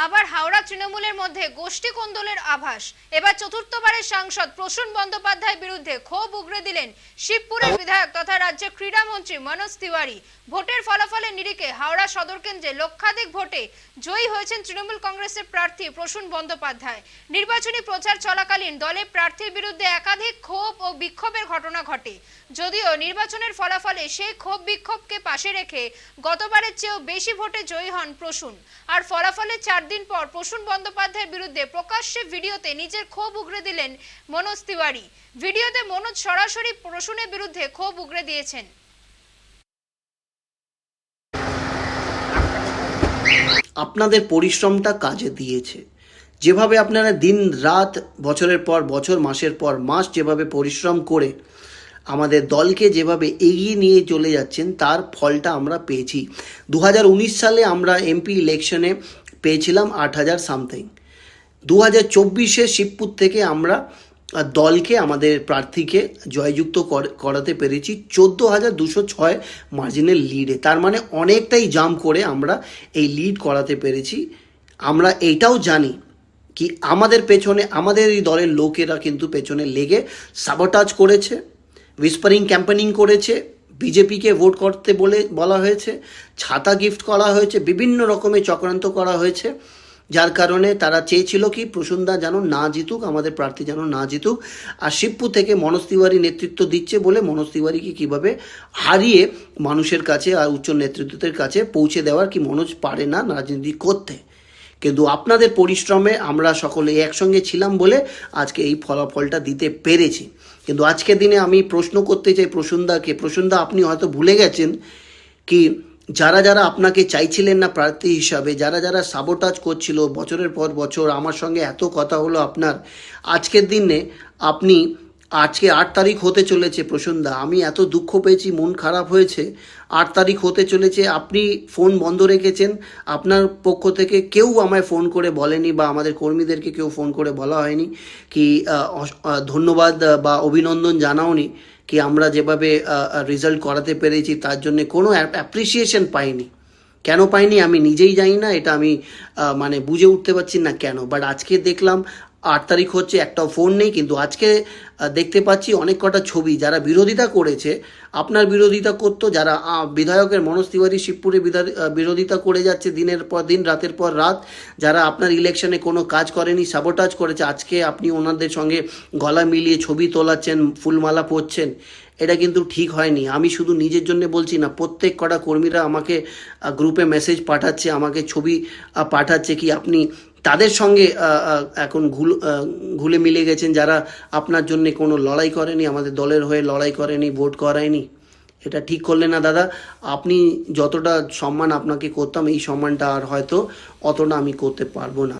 আবার হাওড়া তৃণমূলের মধ্যে গোষ্ঠী কোন্দলের আভাস। এবার চতুর্থবারের সাংসদ প্রসূন বন্দ্যোপাধ্যায়ের বিরুদ্ধে ক্ষোভ উগরে দিলেন শিবপুরের বিধায়ক তথা রাজ্যের ক্রীড়ামন্ত্রী মনোজ তিওয়ারি। ভোটের ফলাফলের নিরিখে হাওড়া সদর কেন্দ্রে লক্ষাধিক ভোটে জয়ী হয়েছেন তৃণমূল কংগ্রেসের প্রার্থী প্রসূন বন্দ্যোপাধ্যায়। নির্বাচনী প্রচার চলাকালীন দলের প্রার্থীর বিরুদ্ধে একাধিক ক্ষোভ ও বিক্ষোভের ঘটনা ঘটে। যদিও নির্বাচনের ফলাফলে সেই ক্ষোভ বিক্ষোভকে পাশে রেখে গতবারের চেয়েও বেশি ভোটে জয়ী হন প্রসূন। আর ফলাফলের 4 দিন পর প্রসূন বন্দ্যোপাধ্যায়ের বিরুদ্ধে প্রকাশ্যে ভিডিওতে নিজের ক্ষোভ উগরে দিলেন মনোজ তিওয়ারি। ভিডিওতে মনোজ সরাসরি প্রসূনের বিরুদ্ধে ক্ষোভ উগরে দিয়েছেন। আপনাদের পরিশ্রমটা কাজে দিয়েছে। যেভাবে আপনারা দিন রাত বছরের পর বছর মাসের পর মাস যেভাবে পরিশ্রম করে আমাদের দলকে যেভাবে এগিয়ে নিয়ে চলে যাচ্ছেন তার ফলটা আমরা পেয়েছি। 2019 সালে আমরা এমপি ইলেকশনে পেয়েছিলাম 8,000 সামথিং। 2024-এ শিবপুর থেকে আমরা দলকে আমাদের প্রার্থীকে জয়যুক্ত করাতে পেরেছি 14,206 মার্জিনের লিডে। তার মানে অনেকটাই জাম্প করে আমরা এই লিড করাতে পেরেছি। আমরা এইটাও জানি কি আমাদের পেছনে আমাদের এই দলের লোকেরা কিন্তু পেছনে লেগে সাবোটাজ করেছে, উইসপারিং ক্যাম্পেনিং করেছে, বিজেপিকে ভোট করতে বলা হয়েছে, ছাতা গিফট করা হয়েছে, বিভিন্ন রকমের চক্রান্ত করা হয়েছে, যার কারণে তারা চেয়েছিল কি প্রসূনদা যেন না জিতুক, আমাদের প্রার্থী যেন না জিতুক। আর শিবপুর থেকে মনোজ তিওয়ারি নেতৃত্ব দিচ্ছে বলে মনোজ তিওয়ারিকে কীভাবে হারিয়ে মানুষের কাছে আর উচ্চ নেতৃত্বের কাছে পৌঁছে দেওয়ার কি মনোজ পারে না রাজনীতি করতে। কিন্তু আপনাদের পরিশ্রমে আমরা সকলে একসঙ্গে ছিলাম বলে আজকে এই ফলাফলটা দিতে পেরেছি। কিন্তু আজকের দিনে আমি প্রশ্ন করতে চাই প্রসূনদা, আপনি হয়তো ভুলে গেছেন কি যারা যারা আপনাকে চাইছিলেন না প্রার্থী হিসাবে, যারা যারা সাবোটাজ করছিল বছরের পর বছর, আমার সঙ্গে এত কথা হলো আপনার, আজকের দিনে আপনি আজকে 8 তারিখ হতে চলেছে প্রসূনদা, আমি এত দুঃখ পেয়েছি, মন খারাপ হয়েছে। 8 তারিখ হতে চলেছে, আপনি ফোন বন্ধ রেখেছেন, আপনার পক্ষ থেকে কেউ আমায় ফোন করে বলেনি বা আমাদের কর্মীদেরকে কেউ ফোন করে বলা হয়নি কি ধন্যবাদ বা অভিনন্দন জানাওনি কি আমরা যেভাবে রেজাল্ট করাতে পেরেছি তার জন্য কোনো অ্যাপ্রিসিয়েশন পাইনি। কেন পাইনি আমি নিজেই জানি না, এটা আমি মানে বুঝে উঠতে পারছি না কেন। বাট আজকে দেখলাম 8 তারিখ হচ্ছে, একটাও ফোন নেই। কিন্তু আজকে দেখতে পাচ্ছি অনেক কটা ছবি, যারা বিরোধিতা করেছে, আপনার বিরোধিতা করতো, যারা বিধায়কের মনোজ তিওয়ারি শিবপুরে বিরোধিতা করে যাচ্ছে দিনের পর দিন, রাতের পর রাত, যারা আপনার ইলেকশনে কোনো কাজ করেনি, সাবোটাজ করেছে, আজকে আপনি ওনাদের সঙ্গে গলা মিলিয়ে ছবি তোলাচ্ছেন, ফুলমালা পরছেন, এটা কিন্তু ঠিক হয়নি। আমি শুধু নিজের জন্য বলছি না, প্রত্যেক কটা কর্মীরা আমাকে গ্রুপে মেসেজ পাঠাচ্ছে, আমাকে ছবি পাঠাচ্ছে কি আপনি তাদের সঙ্গে এখন ঘুলে মিলে গেছেন, যারা আপনার জন্য কোনো লড়াই করেনি, আমাদের দলের হয়ে লড়াই করেনি, ভোট করায়নি। এটা ঠিক করলেন না দাদা। আপনি যতটা সম্মান আপনাকে করতাম, এই সম্মানটা আর হয়তো অতটা আমি করতে পারবো না।